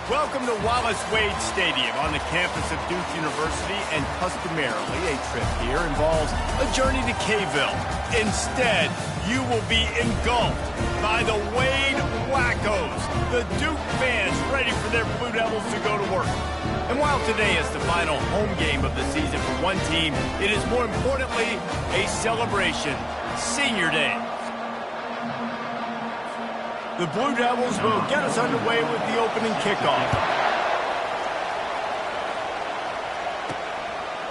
Welcome to Wallace Wade Stadium on the campus of Duke University, and customarily a trip here involves a journey to K-ville. Instead, you will be engulfed by the Wade Wackos, the Duke fans ready for their Blue Devils to go to work. And while today is the final home game of the season for one team, it is more importantly a celebration, Senior Day. The Blue Devils will get us underway with the opening kickoff.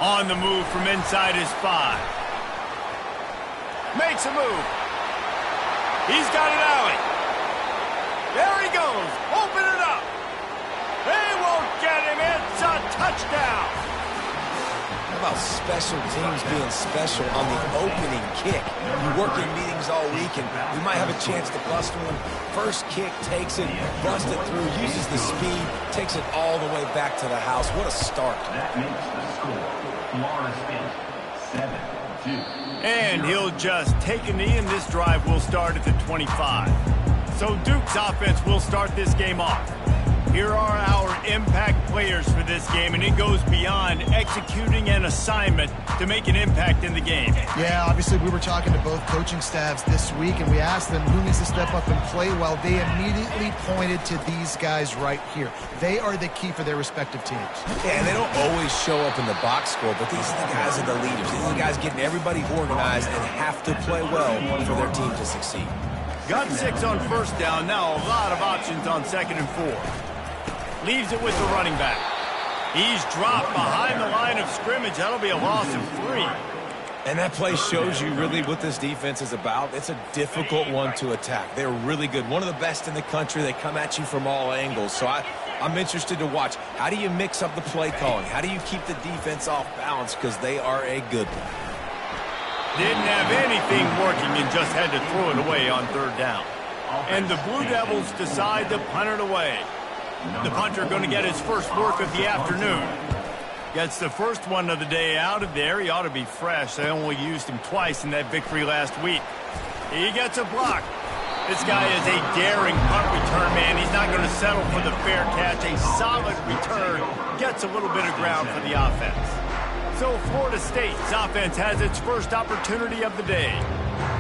On the move from inside his 5. Makes a move. He's got an alley. There he goes. Open it up. They won't get him. It's a touchdown. How about special teams being special on the opening kick? You work in meetings all week, and we might have a chance to bust one. First kick, takes it, busts it through, uses the speed, takes it all the way back to the house. What a start. That makes the score Florida State 7-2. And he'll just take a knee, and this drive will start at the 25. So Duke's offense will start this game off. Here are our impact players for this game, and it goes beyond executing an assignment to make an impact in the game. Yeah, obviously we were talking to both coaching staffs this week, and we asked them who needs to step up and play well. They immediately pointed to these guys right here. They are the key for their respective teams. Yeah, and they don't always show up in the box score, but these are the guys that are the leaders. These are the guys getting everybody organized and have to play well for their team to succeed. Got 6 on first down. Now a lot of options on 2nd and 4. Leaves it with the running back. He's dropped behind the line of scrimmage. That'll be a loss of 3. And that play shows you really what this defense is about. It's a difficult one to attack. They're really good. One of the best in the country. They come at you from all angles. So I'm interested to watch. How do you mix up the play calling? How do you keep the defense off balance? Because they are a good one. Didn't have anything working and just had to throw it away on 3rd down. And the Blue Devils decide to punt it away. The punter going to get his first work of the afternoon. Gets the first one of the day out of there. He ought to be fresh. They only used him twice in that victory last week. He gets a block. This guy is a daring punt return man. He's not going to settle for the fair catch. A solid return. Gets a little bit of ground for the offense. So Florida State's offense has its first opportunity of the day.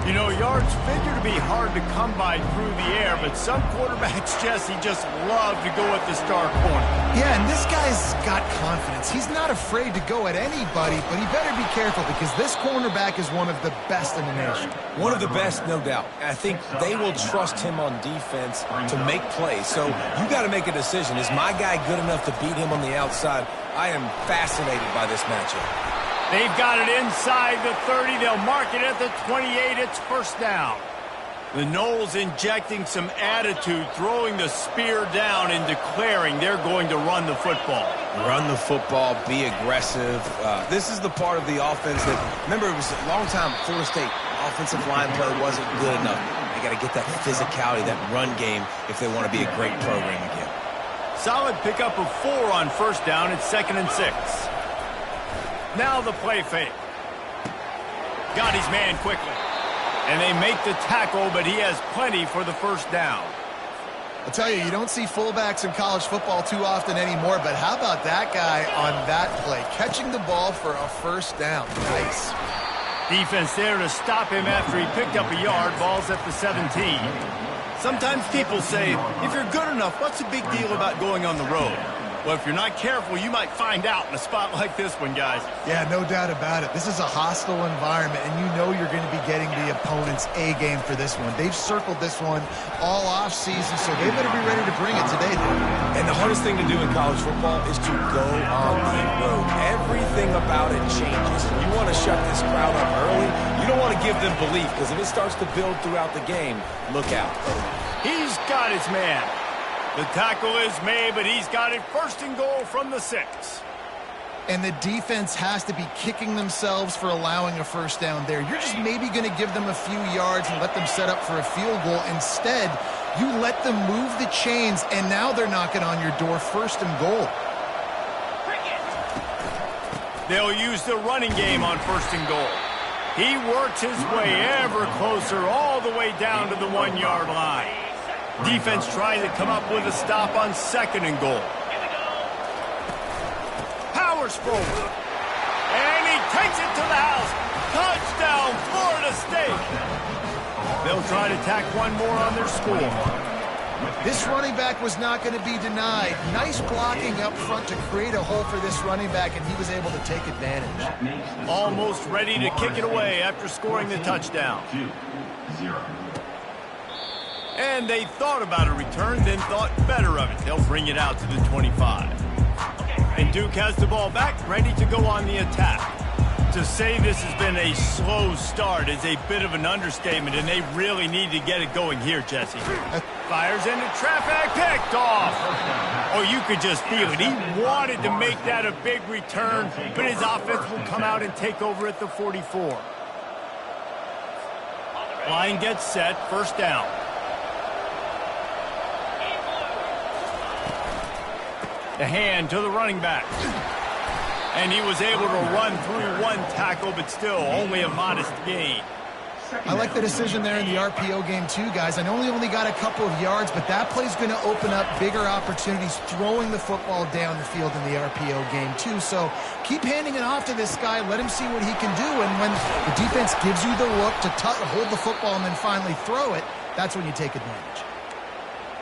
You know, yards figure to be hard to come by through the air, but some quarterbacks, Jesse, just love to go at the star corner. Yeah, and this guy's got confidence. He's not afraid to go at anybody, but he better be careful because this cornerback is one of the best in the nation. One of the best, no doubt. I think they will trust him on defense to make plays. So you got to make a decision. Is my guy good enough to beat him on the outside? I am fascinated by this matchup. They've got it inside the 30. They'll mark it at the 28. It's first down. The Noles injecting some attitude, throwing the spear down and declaring they're going to run the football. Run the football, be aggressive. This is the part of the offense that, remember, it was a long time Florida State offensive line play wasn't good enough. They got to get that physicality, that run game if they want to be a great program again. Solid pickup of 4 on first down. It's 2nd and 6. Now the play fake. Got his man quickly. And they make the tackle, but he has plenty for the first down. I'll tell you, you don't see fullbacks in college football too often anymore, but how about that guy on that play? Catching the ball for a first down. Nice. Defense there to stop him after he picked up a yard. Ball's at the 17. Sometimes people say, if you're good enough, what's the big deal about going on the road? Well, if you're not careful, you might find out in a spot like this one, guys. Yeah, no doubt about it. This is a hostile environment, and you know you're going to be getting the opponent's A game for this one. They've circled this one all offseason, so they better be ready to bring it today. And the hardest thing to do in college football is to go on the road. Everything about it changes. You want to shut this crowd up early. You don't want to give them belief, because if it starts to build throughout the game, look out. He's got his man. The tackle is made, but he's got it first and goal from the 6. And the defense has to be kicking themselves for allowing a first down there. You're just maybe going to give them a few yards and let them set up for a field goal. Instead, you let them move the chains, and now they're knocking on your door, 1st and goal. They'll use the running game on 1st and goal. He works his way ever closer all the way down to the 1-yard line. Defense trying to come up with a stop on 2nd and goal. Powers forward. And he takes it to the house. Touchdown, Florida State. They'll try to tack one more on their score. This running back was not going to be denied. Nice blocking up front to create a hole for this running back, and he was able to take advantage. Almost ready to kick it away after scoring the touchdown. 2-0. And they thought about a return, then thought better of it. They'll bring it out to the 25. And Duke has the ball back, ready to go on the attack. To say this has been a slow start is a bit of an understatement, and they really need to get it going here, Jesse. Fires into traffic, picked off. Oh, you could just feel it. He wanted to make that a big return, but his offense will come out and take over at the 44. Line gets set, 1st down. The hand to the running back. And he was able to run through one tackle, but still only a modest gain. I like the decision there in the RPO game too, guys. I know he only got a couple of yards, but that play's going to open up bigger opportunities throwing the football down the field in the RPO game too. So keep handing it off to this guy. Let him see what he can do. And when the defense gives you the look to hold the football and then finally throw it, that's when you take advantage.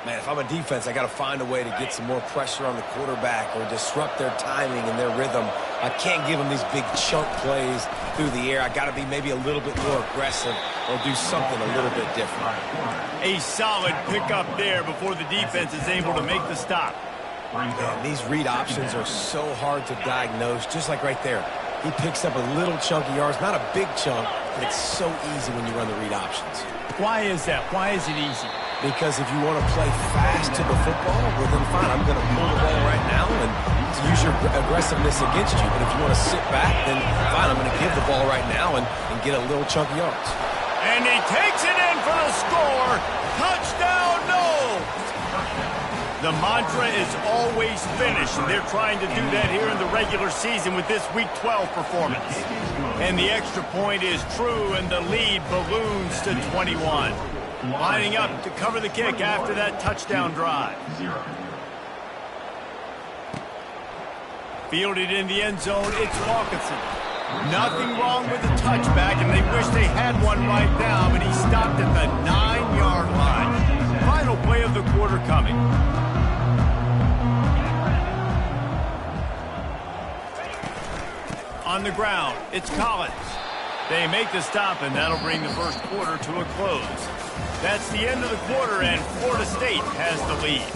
Man, if I'm a defense, I got to find a way to get some more pressure on the quarterback or disrupt their timing and their rhythm. I can't give them these big chunk plays through the air. I got to be maybe a little bit more aggressive or do something a little bit different. A solid pickup there before the defense is able to make the stop. Man, these read options are so hard to diagnose, just like right there. He picks up a little chunky yards, not a big chunk, but it's so easy when you run the read options. Why is that? Why is it easy? Because if you want to play fast to the football, well then fine, I'm going to pull the ball right now and use your aggressiveness against you. But if you want to sit back, then fine, I'm going to give the ball right now and get a little chunky yards. And he takes it in for the score. Touchdown, no! The mantra is always finish, and they're trying to do that here in the regular season with this Week 12 performance. And the extra point is true, and the lead balloons to 21. Lining up to cover the kick after that touchdown drive. Fielded in the end zone, it's Walkinson. Nothing wrong with the touchback, and they wish they had one right now, but he stopped at the 9-yard line. Final play of the quarter coming. On the ground, it's Collins. They make the stop, and that'll bring the first quarter to a close. That's the end of the quarter, and Florida State has the lead.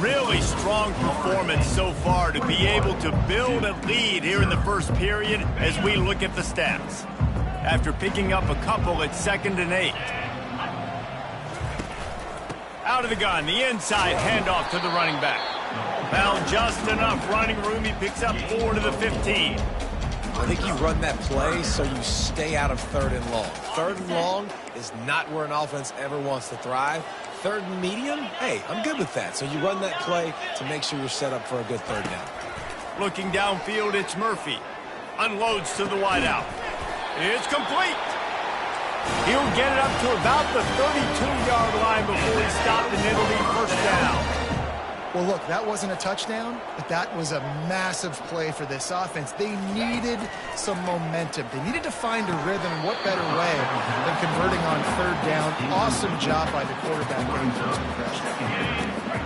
Really strong performance so far to be able to build a lead here in the first period as we look at the stats. After picking up a couple at 2nd and 8. Out of the gun, the inside handoff to the running back. Found just enough running room. He picks up 4 to the 15. I think you run that play so you stay out of 3rd and long. 3rd and long is not where an offense ever wants to thrive. 3rd and medium, hey, I'm good with that. So you run that play to make sure you're set up for a good 3rd down. Looking downfield, it's Murphy. Unloads to the wideout. It's complete. He'll get it up to about the 32-yard line before he stopped, and it'll be 1st down. Well, look, that wasn't a touchdown, but that was a massive play for this offense. They needed some momentum. They needed to find a rhythm. What better way than converting on 3rd down? Awesome job by the quarterback getting first impression.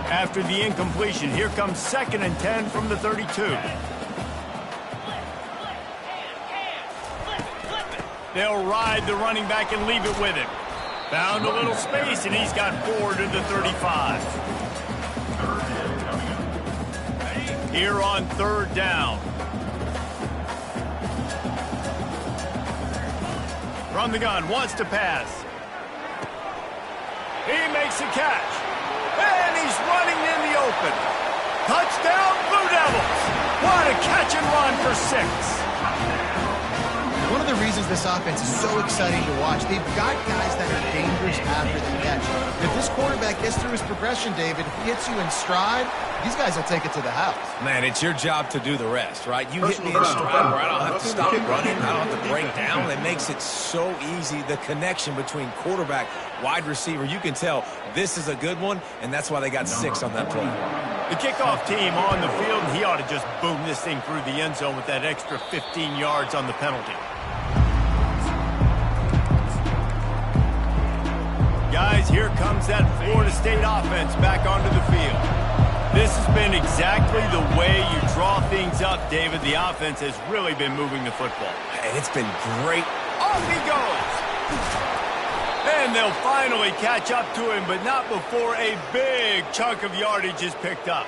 After the incompletion, here comes 2nd and 10 from the 32. They'll ride the running back and leave it with him. Found a little space, and he's got 4 to the 35. Here on 3rd down. From the gun, wants to pass. He makes a catch. And he's running in the open. Touchdown, Blue Devils. What a catch and run for 6. One of the reasons this offense is so exciting to watch, they've got guys that are dangerous after the catch. If this quarterback gets through his progression, David, if he hits you in stride, these guys will take it to the house. Man, it's your job to do the rest, right? You hit me in stride where I don't have to stop running. I don't have to break down. It makes it so easy, the connection between quarterback, wide receiver. You can tell this is a good one, and that's why they got 6 on that play. The kickoff team on the field, and he ought to just boom this thing through the end zone with that extra 15 yards on the penalty. Guys, here comes that Florida State offense back onto the field. This has been exactly the way you draw things up, David. The offense has really been moving the football. And it's been great. Off he goes! And they'll finally catch up to him, but not before a big chunk of yardage is picked up.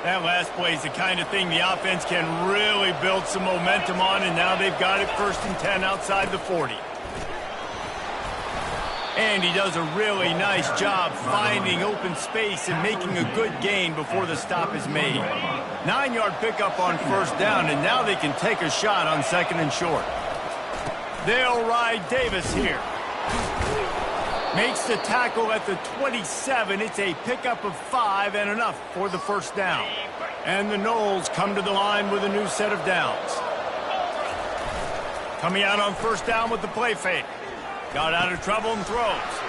That last play is the kind of thing the offense can really build some momentum on, and now they've got it 1st and 10 outside the 40. And he does a really nice job finding open space and making a good gain before the stop is made. 9-yard pickup on 1st down, and now they can take a shot on 2nd and short. They'll ride Davis here. Makes the tackle at the 27. It's a pickup of 5 and enough for the 1st down. And the Noles come to the line with a new set of downs. Coming out on 1st down with the play fake. Got out of trouble and throws.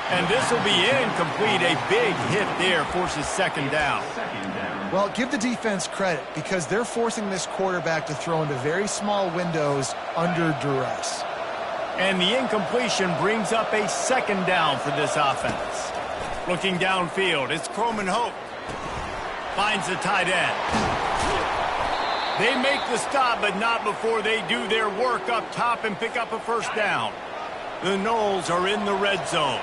And this will be incomplete. A big hit there forces 2nd down. Well, give the defense credit because they're forcing this quarterback to throw into very small windows under duress. And the incompletion brings up a 2nd down for this offense. Looking downfield, it's Croman Hope. Finds the tight end. They make the stop, but not before they do their work up top and pick up a 1st down. The Noles are in the red zone.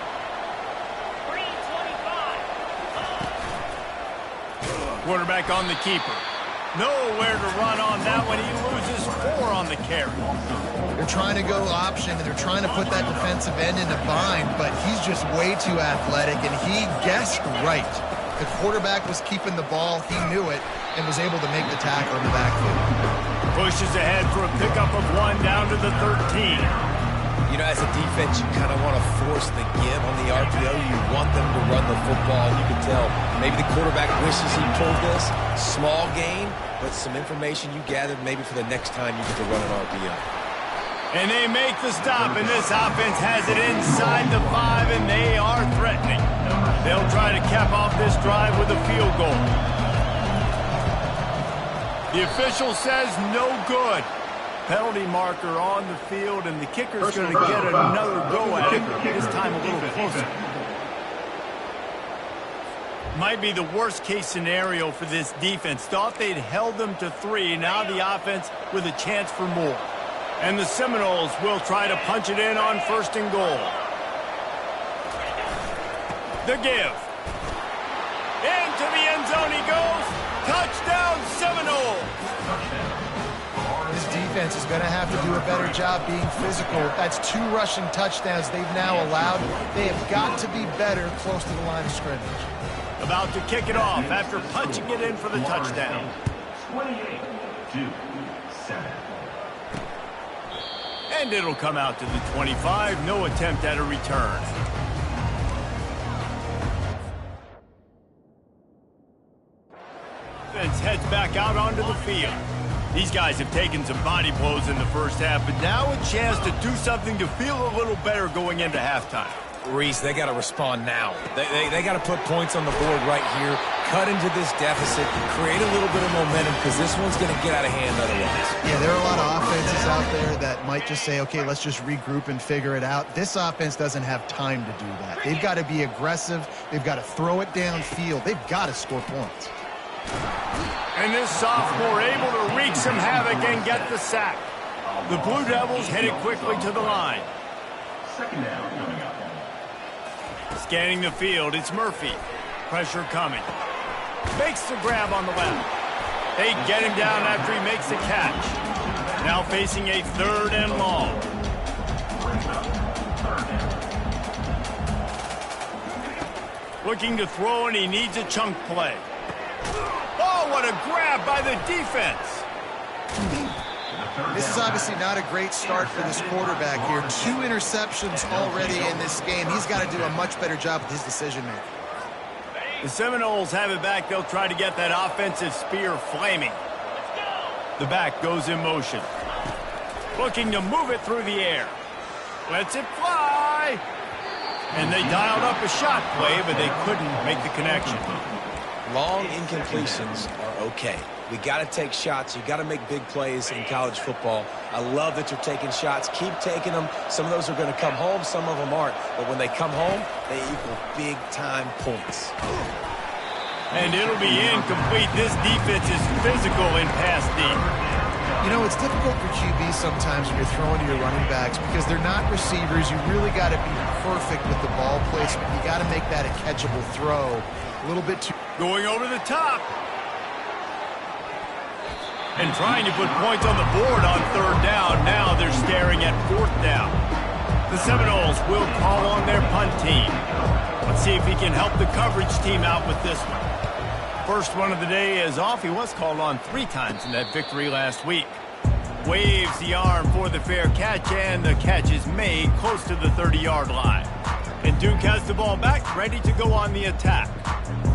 Quarterback on the keeper. Nowhere to run on that one. He loses 4 on the carry. They're trying to go option, and they're trying to put that defensive end in a bind, but he's just way too athletic, and he guessed right. The quarterback was keeping the ball. He knew it and was able to make the tackle in the backfield. Pushes ahead for a pickup of 1 down to the 13. You know, as a defense, you kind of want to force the give on the RPO. You want them to run the football. You can tell maybe the quarterback wishes he pulled this. Small gain, but some information you gathered maybe for the next time you get to run an RPO. And they make the stop, and this offense has it inside the 5, and they are threatening. They'll try to cap off this drive with a field goal. The official says no good. Penalty marker on the field, and the kicker's going to get another go at it, this time a little closer. Might be the worst-case scenario for this defense. Thought they'd held them to 3. Now the offense with a chance for more. And the Seminoles will try to punch it in on 1st and goal. The give. Into the end zone he goes. Touchdown, Seminoles. This defense is going to have to do a better job being physical. That's 2 rushing touchdowns they've now allowed. They have got to be better close to the line of scrimmage. About to kick it off after punching it in for the touchdown. 28-7. And it'll come out to the 25. No attempt at a return. Offense heads back out onto the field. These guys have taken some body blows in the 1st half, but now a chance to do something to feel a little better going into halftime. Reese, they got to respond now. They got to put points on the board right here, cut into this deficit, create a little bit of momentum because this one's going to get out of hand otherwise. Yeah, there are a lot of offenses out there that might just say, okay, let's just regroup and figure it out. This offense doesn't have time to do that. They've got to be aggressive. They've got to throw it downfield. They've got to score points. And this sophomore able to wreak some havoc and get the sack. The Blue Devils headed quickly to the line. 2nd down coming up. Scanning the field, it's Murphy. Pressure coming. Makes the grab on the left. They get him down after he makes the catch. Now facing a 3rd and long. Looking to throw, and he needs a chunk play. Oh, what a grab by the defense. This is obviously not a great start for this quarterback here. 2 interceptions already in this game. He's got to do a much better job with his decision-making. The Seminoles have it back. They'll try to get that offensive spear flaming. The back goes in motion. Looking to move it through the air. Lets it fly. And they dialed up a shot play, but they couldn't make the connection. Long incompletions are okay. We got to take shots. You got to make big plays in college football. I love that you're taking shots. Keep taking them. Some of those are going to come home. Some of them aren't. But when they come home, they equal big-time points. And it'll be incomplete. This defense is physical in pass deep. You know, it's difficult for QB sometimes when you're throwing to your running backs because they're not receivers. You really got to be perfect with the ball placement. You got to make that a catchable throw. A little bit too... Going over the top. And trying to put points on the board on third down. Now they're staring at fourth down. The Seminoles will call on their punt team. Let's see if he can help the coverage team out with this one. First one of the day is off. He was called on 3 times in that victory last week. Waves the arm for the fair catch, and the catch is made close to the 30-yard line. And Duke has the ball back, ready to go on the attack.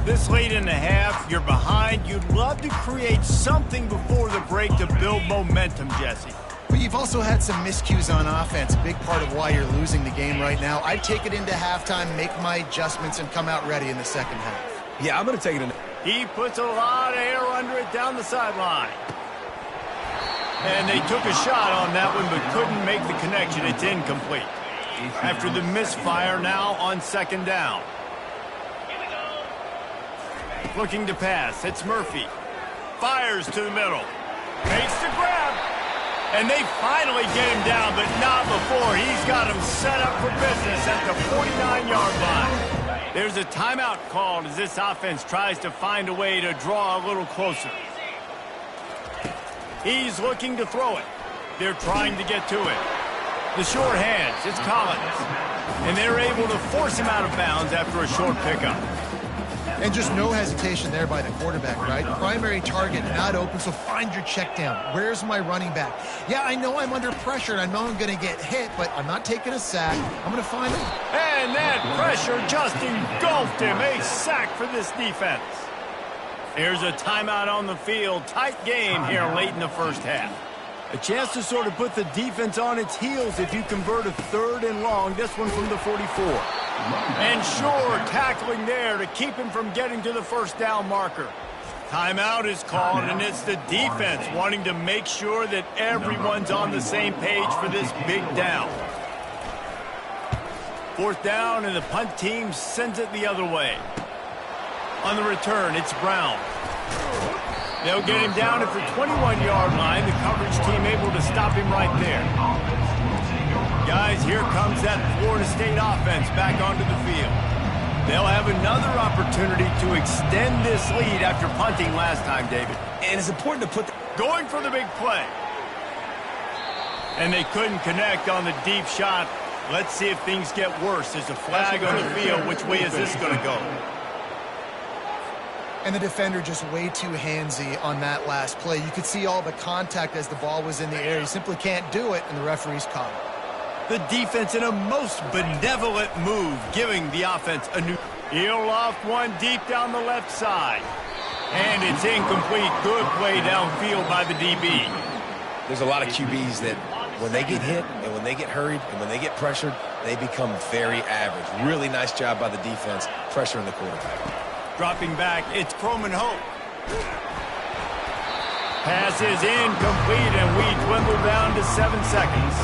This late in the half, you're behind. You'd love to create something before the break to build momentum, Jesse. But you've also had some miscues on offense, a big part of why you're losing the game right now. I'd take it into halftime, make my adjustments, and come out ready in the second half. Yeah, I'm going to take it in. He puts a lot of air under it down the sideline. And they took a shot on that one, but couldn't make the connection. It's incomplete. After the misfire, now on second down. Looking to pass. It's Murphy. Fires to the middle. Makes the grab. And they finally get him down, but not before. He's got him set up for business at the 49-yard line. There's a timeout called as this offense tries to find a way to draw a little closer. He's looking to throw it. They're trying to get to it. The short hands, it's Collins. And they're able to force him out of bounds after a short pickup. And just no hesitation there by the quarterback, right? Primary target not open, so find your check down. Where's my running back? Yeah, I know I'm under pressure, and I know I'm going to get hit, but I'm not taking a sack. I'm going to find him. And that pressure just engulfed him. A sack for this defense. Here's a timeout on the field. Tight game here late in the first half. A chance to sort of put the defense on its heels if you convert a 3rd and long. This one from the 44. And sure, tackling there to keep him from getting to the first down marker. Timeout is called, and it's the defense wanting to make sure that everyone's on the same page for this big down. 4th down, and the punt team sends it the other way. On the return, it's Brown. They'll get him down at the 21-yard line. The coverage team able to stop him right there. Guys, here comes that Florida State offense back onto the field. They'll have another opportunity to extend this lead after punting last time, David. And it's important to put... Going for the big play. And they couldn't connect on the deep shot. Let's see if things get worse. There's a flag on the field. Which way is this going to go? And the defender just way too handsy on that last play. You could see all the contact as the ball was in the air. He simply can't do it, and the referee's caught it. The defense in a most benevolent move, giving the offense a new... He'll loft one deep down the left side. And it's incomplete. Good play downfield by the DB. There's a lot of QBs that when they get hit and when they get hurried and when they get pressured, they become very average. Really nice job by the defense, pressuring the quarterback. Dropping back, it's Croman Hope. Pass is incomplete, and we dwindle down to 7 seconds.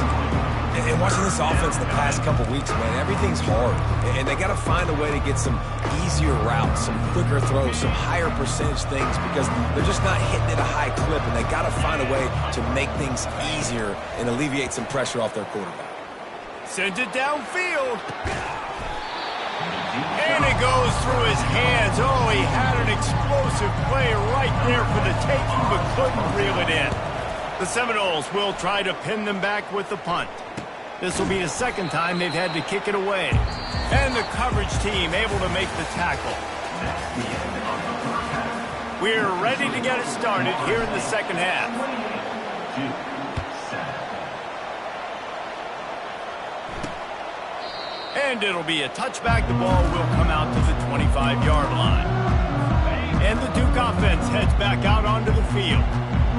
And watching this offense the past couple weeks, man, everything's hard. And they got to find a way to get some easier routes, some quicker throws, some higher percentage things because they're just not hitting at a high clip, and they got to find a way to make things easier and alleviate some pressure off their quarterback. Sends it downfield. And it goes through his hands. Oh, he had an explosive play right there for the taking, but couldn't reel it in. The Seminoles will try to pin them back with the punt. This will be the second time they've had to kick it away. And the coverage team able to make the tackle. We're ready to get it started here in the second half. And it'll be a touchback. The ball will come out to the 25-yard line. And the Duke offense heads back out onto the field.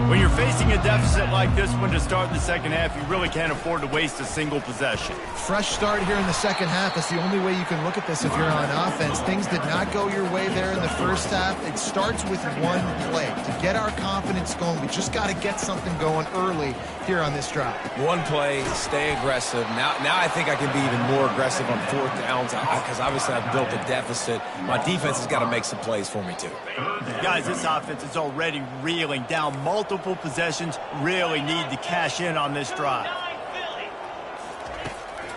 When you're facing a deficit like this one to start the second half, you really can't afford to waste a single possession. Fresh start here in the second half. That's the only way you can look at this if you're on offense. Things did not go your way there in the first half. It starts with one play. To get our confidence going, we just got to get something going early here on this drive. One play, stay aggressive. Now I think I can be even more aggressive on fourth downs because obviously I've built a deficit. My defense has got to make some plays for me too. Guys, this offense is already reeling down multiple possessions. Really need to cash in on this drive.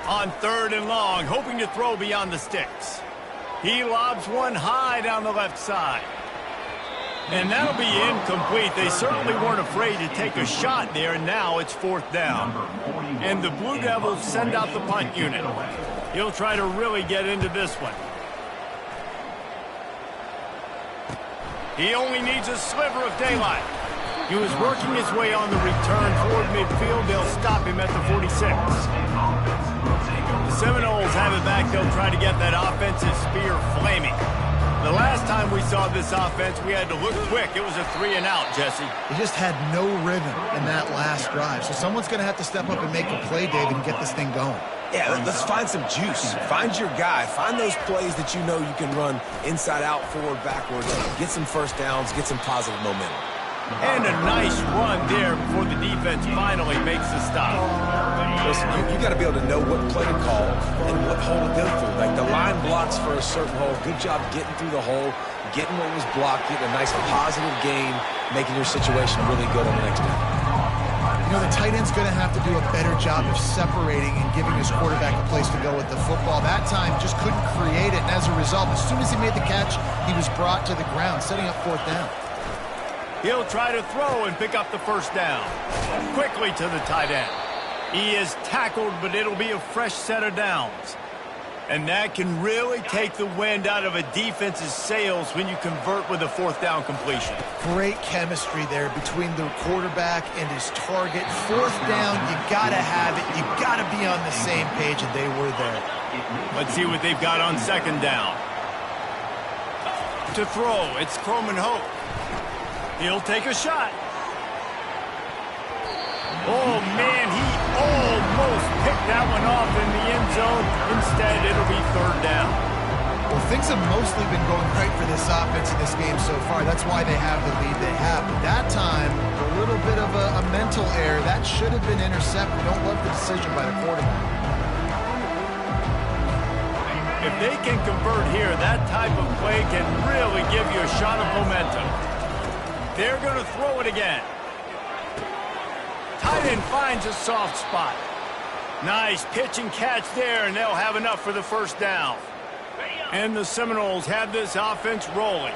On 3rd and long, hoping to throw beyond the sticks. He lobs one high down the left side. And that'll be incomplete. They certainly weren't afraid to take a shot there, and now it's 4th down. And the Blue Devils send out the punt unit. He'll try to really get into this one. He only needs a sliver of daylight. He was working his way on the return toward midfield. They'll stop him at the 46. The Seminoles have it back. They'll try to get that offensive spear flaming. The last time we saw this offense, we had to look quick. It was a 3-and-out, Jesse. They just had no rhythm in that last drive. So someone's going to have to step up and make a play, David, and get this thing going. Yeah, let's find some juice. Find your guy. Find those plays that you know you can run inside out, forward, backwards. Get some first downs. Get some positive momentum. And a nice run there before the defense finally makes the stop. Listen, you got to be able to know what play to call and what hole to go through. Like the line blocks for a certain hole. Good job getting through the hole, getting what was blocked, getting a nice positive gain, making your situation really good on the next down. You know, the tight end's going to have to do a better job of separating and giving his quarterback a place to go with the football. That time just couldn't create it, and as a result, as soon as he made the catch, he was brought to the ground, setting up 4th down. He'll try to throw and pick up the first down. Quickly to the tight end. He is tackled, but it'll be a fresh set of downs. And that can really take the wind out of a defense's sails when you convert with a 4th down completion. Great chemistry there between the quarterback and his target. 4th down, you got to have it. You got to be on the same page, and they were there. Let's see what they've got on 2nd down. To throw, it's Croman Hope. He'll take a shot. Oh, man, he almost picked that one off in the end zone. Instead, it'll be 3rd down. Well, things have mostly been going right for this offense in this game so far. That's why they have the lead they have. But that time, a little bit of a mental error. That should have been intercepted. Don't love the decision by the quarterback. If they can convert here, that type of play can really give you a shot of momentum. They're going to throw it again. Tight end finds a soft spot. Nice pitch and catch there, and they'll have enough for the 1st down. And the Seminoles have this offense rolling.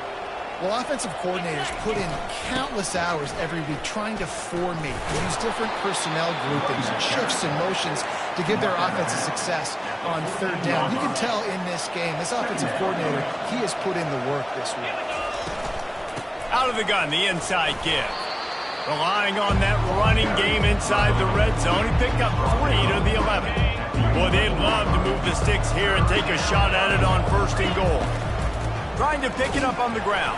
Well, offensive coordinators put in countless hours every week trying to formate, use different personnel groupings, shifts and motions to give their offense a success on 3rd down. You can tell in this game, this offensive coordinator, he has put in the work this week. Out of the gun, the inside give. Relying on that running game inside the red zone. He picked up 3 to the 11. Boy, they'd love to move the sticks here and take a shot at it on 1st and goal. Trying to pick it up on the ground.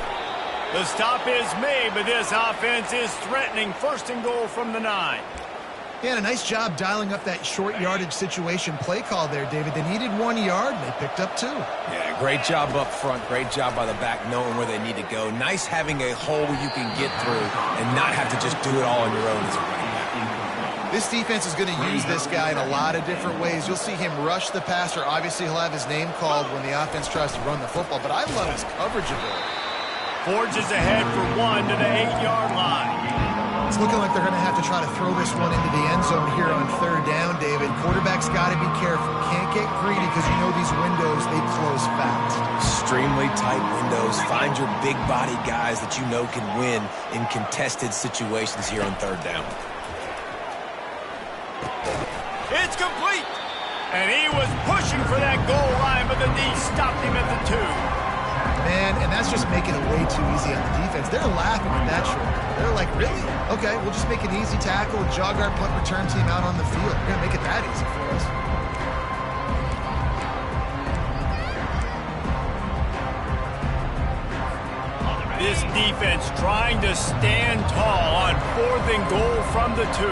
The stop is made, but this offense is threatening 1st and goal from the 9. Yeah, a nice job dialing up that short yardage situation play call there, David. They needed 1 yard, and they picked up 2. Yeah, great job up front. Great job by the back knowing where they need to go. Nice having a hole you can get through and not have to just do it all on your own as a running back. This defense is going to use this guy in a lot of different ways. You'll see him rush the passer. Obviously, he'll have his name called when the offense tries to run the football, but I love his coverage ability. Forges ahead for 1 to the 8-yard line. It's looking like they're going to have to try to throw this one into the end zone here on 3rd down, David. Quarterback's got to be careful. Can't get greedy because you know these windows, they close fast. Extremely tight windows. Find your big body guys that you know can win in contested situations here on 3rd down. It's complete. And he was pushing for that goal line, but the D stopped him at the 2. Man, and that's just making it way too easy on the defense. They're laughing at that short. They're like, really? Okay, we'll just make an easy tackle, jog our punt return team out on the field. We're going to make it that easy for us. The This defense trying to stand tall on 4th and goal from the 2.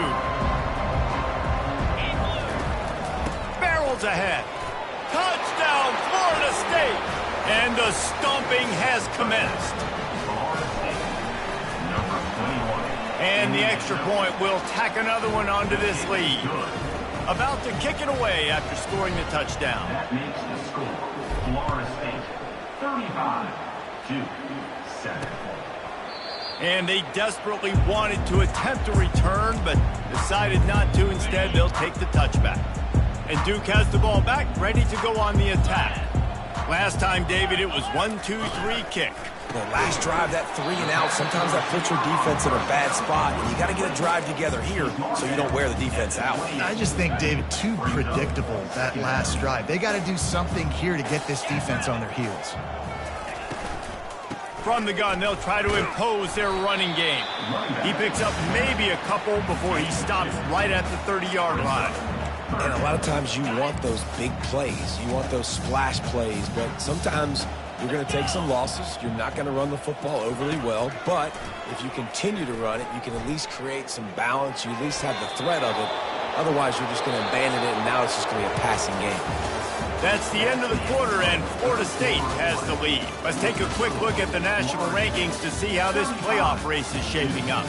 Barrels ahead. Touchdown, Florida State. And the stomping has commenced. And the extra point will tack another one onto this lead. About to kick it away after scoring the touchdown. That makes the score Florida State 35-7. And they desperately wanted to attempt a return, but decided not to. Instead, they'll take the touchback. And Duke has the ball back, ready to go on the attack. Last time, David, it was 1-2-3 kick. The last drive, that 3 and out, sometimes that puts your defense in a bad spot. And you got to get a drive together here so you don't wear the defense out. I just think, David, too predictable, that last drive. They got to do something here to get this defense on their heels. From the gun, they'll try to impose their running game. He picks up maybe a couple before he stops right at the 30-yard line. And a lot of times you want those big plays. You want those splash plays, but sometimes you're going to take some losses. You're not going to run the football overly well, but if you continue to run it, you can at least create some balance. You at least have the threat of it. Otherwise, you're just going to abandon it, and now it's just going to be a passing game. That's the end of the quarter, and Florida State has the lead. Let's take a quick look at the national rankings to see how this playoff race is shaping up.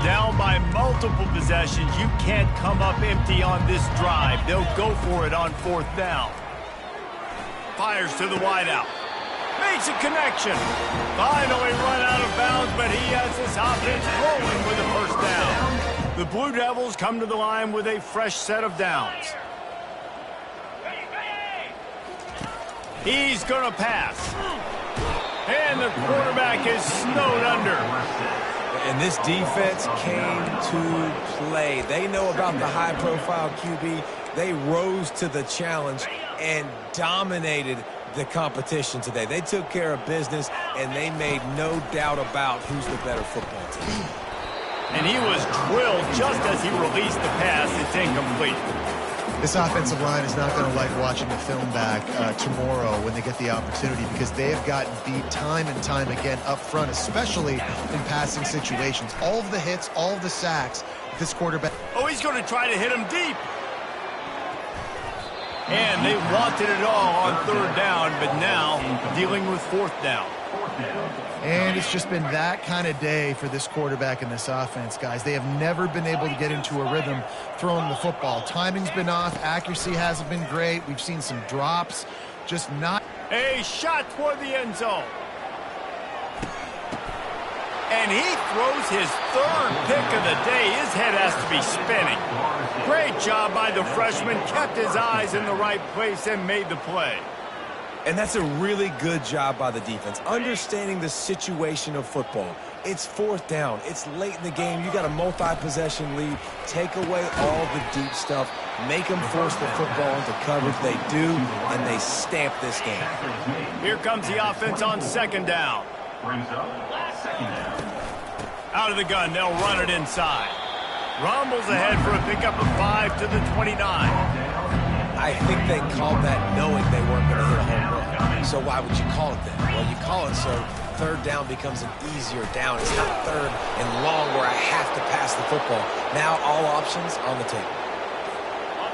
Down by multiple possessions, you can't come up empty on this drive. They'll go for it on 4th down. Fires to the wideout. Makes a connection. Finally run out of bounds, but he has this offense rolling with a first down. The Blue Devils come to the line with a fresh set of downs. He's going to pass. And the quarterback is snowed under. And this defense came to play. They know about the high-profile QB. They rose to the challenge and dominated the competition today. They took care of business, and they made no doubt about who's the better football team. And he was drilled just as he released the pass. It's incomplete. This offensive line is not going to like watching the film back tomorrow when they get the opportunity, because they have gotten beat time and time again up front, especially in passing situations. All of the hits, all of the sacks, this quarterback. Oh, he's going to try to hit him deep. And they wanted it all on 3rd down, but now dealing with 4th down. And it's just been that kind of day for this quarterback and this offense, guys. They have never been able to get into a rhythm throwing the football. Timing's been off. Accuracy hasn't been great. We've seen some drops. Just not. A shot toward the end zone. And he throws his 3rd pick of the day. His head has to be spinning. Great job by the freshman. Kept his eyes in the right place and made the play. And that's a really good job by the defense, understanding the situation of football. It's 4th down. It's late in the game. You got a multi-possession lead. Take away all the deep stuff. Make them force the football into coverage. They do, and they stamp this game. Here comes the offense on 2nd down. Brings up 2nd down. Out of the gun, they'll run it inside. Rumbles ahead for a pickup of 5 to the 29. I think they called that knowing they weren't going to hit a home run. So why would you call it that? Well, you call it so 3rd down becomes an easier down. It's not 3rd and long where I have to pass the football. Now all options on the table.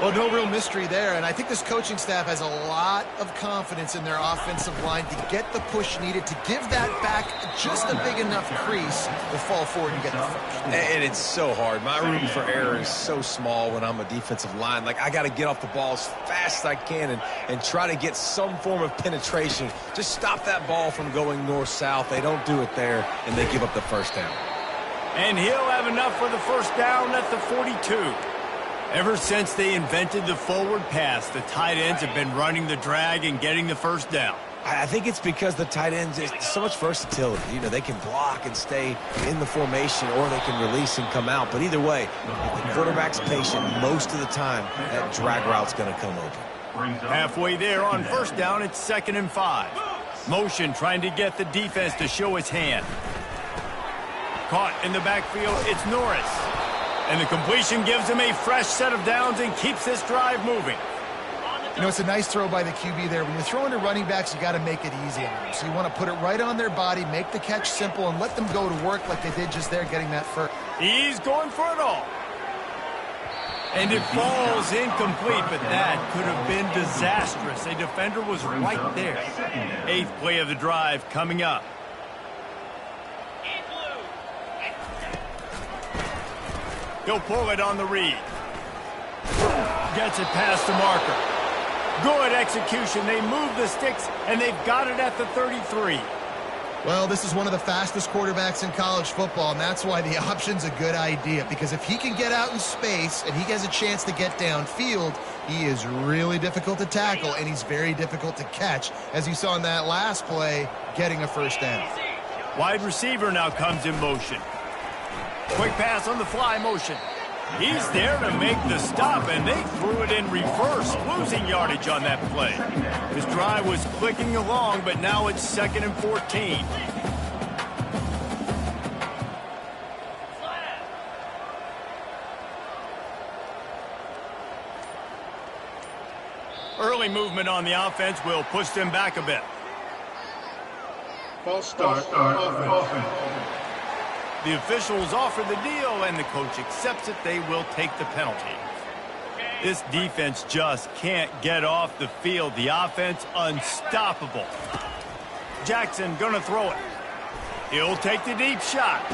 Well, no real mystery there, and I think this coaching staff has a lot of confidence in their offensive line to get the push needed, to give that back just a big enough crease to fall forward and get the first. And it's so hard. My room for error is so small when I'm a defensive line. Like, I got to get off the ball as fast as I can and try to get some form of penetration. Just stop that ball from going north-south. They don't do it there, and they give up the first down. And he'll have enough for the first down at the 42. Ever since they invented the forward pass, the tight ends have been running the drag and getting the first down. I think it's because the tight ends, is so much versatility. You know, they can block and stay in the formation, or they can release and come out. But either way, if the quarterback's patient, most of the time, that drag route's going to come open. Halfway there on 1st down, it's 2nd and 5. Motion trying to get the defense to show his hand. Caught in the backfield, it's Norris. And the completion gives him a fresh set of downs and keeps this drive moving. You know, it's a nice throw by the QB there. When you're throwing to running backs, you got to make it easy on them. So you want to put it right on their body, make the catch simple, and let them go to work like they did just there, getting that first. He's going for it all. And it falls incomplete, but that could have been disastrous. A defender was right there. 8th play of the drive coming up. He'll pull it on the read. Gets it past the marker. Good execution. They move the sticks, and they've got it at the 33. Well, this is one of the fastest quarterbacks in college football, and that's why the option's a good idea. Because if he can get out in space and he has a chance to get downfield, he is really difficult to tackle, and he's very difficult to catch, as you saw in that last play, getting a first down. Wide receiver now comes in motion. Quick pass on the fly motion. He's there to make the stop, and they threw it in reverse, losing yardage on that play. His drive was clicking along, but now it's 2nd and 14. Early movement on the offense will push them back a bit. False start. Offense. The officials offer the deal, and the coach accepts it. They will take the penalty. This defense just can't get off the field. The offense unstoppable. Jackson gonna throw it. He'll take the deep shot.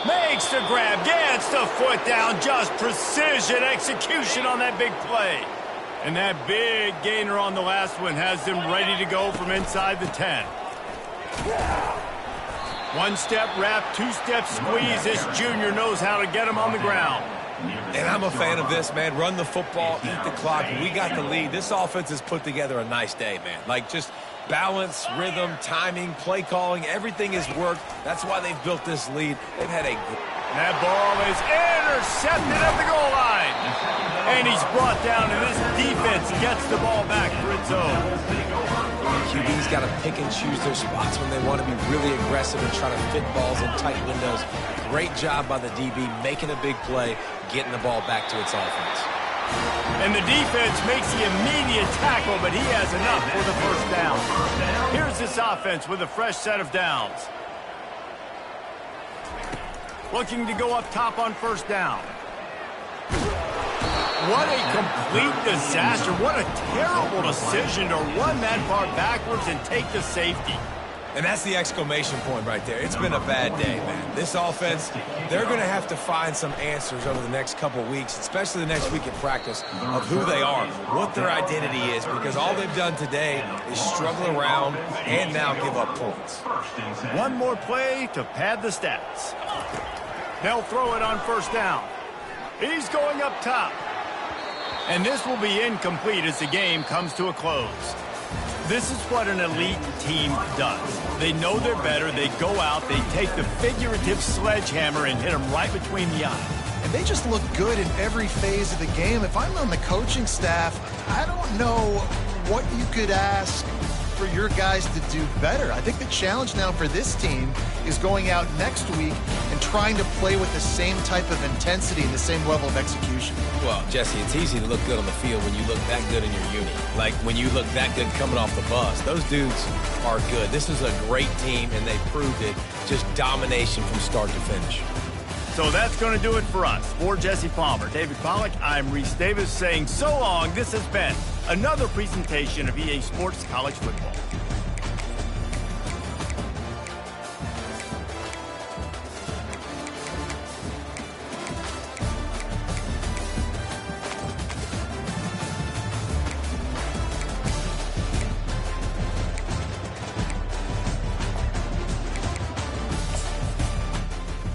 Makes the grab, gets the foot down. Just precision execution on that big play. And that big gainer on the last one has them ready to go from inside the 10. One-step wrap, two-step squeeze. This junior knows how to get him on the ground. And I'm a fan of this, man. Run the football, eat the clock. We got the lead. This offense has put together a nice day, man. Like, just balance, rhythm, timing, play calling, everything has worked. That's why they've built this lead. They've had a... That ball is intercepted at the goal line. And he's brought down, and this defense gets the ball back for its own. QB's got to pick and choose their spots when they want to be really aggressive and try to fit balls in tight windows. Great job by the DB making a big play, getting the ball back to its offense. And the defense makes the immediate tackle, but he has enough for the first down. Here's this offense with a fresh set of downs. Looking to go up top on first down. What a complete disaster. What a terrible decision to run that far backwards and take the safety. And that's the exclamation point right there. It's been a bad day, man. This offense, they're going to have to find some answers over the next couple weeks, especially the next week at practice, of who they are, what their identity is, because all they've done today is struggle around and now give up points. One more play to pad the stats. They'll throw it on first down. He's going up top. And this will be incomplete as the game comes to a close. This is what an elite team does. They know they're better. They go out. They take the figurative sledgehammer and hit them right between the eyes. And they just look good in every phase of the game. If I'm on the coaching staff, I don't know what you could ask for your guys to do better. I think the challenge now for this team is going out next week and trying to play with the same type of intensity and the same level of execution. Well, Jesse, it's easy to look good on the field when you look that good in your uni. Like when you look that good coming off the bus. Those dudes are good. This is a great team, and they proved it. Just domination from start to finish. So that's going to do it for us. For Jesse Palmer, David Pollack, I'm Reese Davis saying so long. This has been another presentation of EA Sports College Football.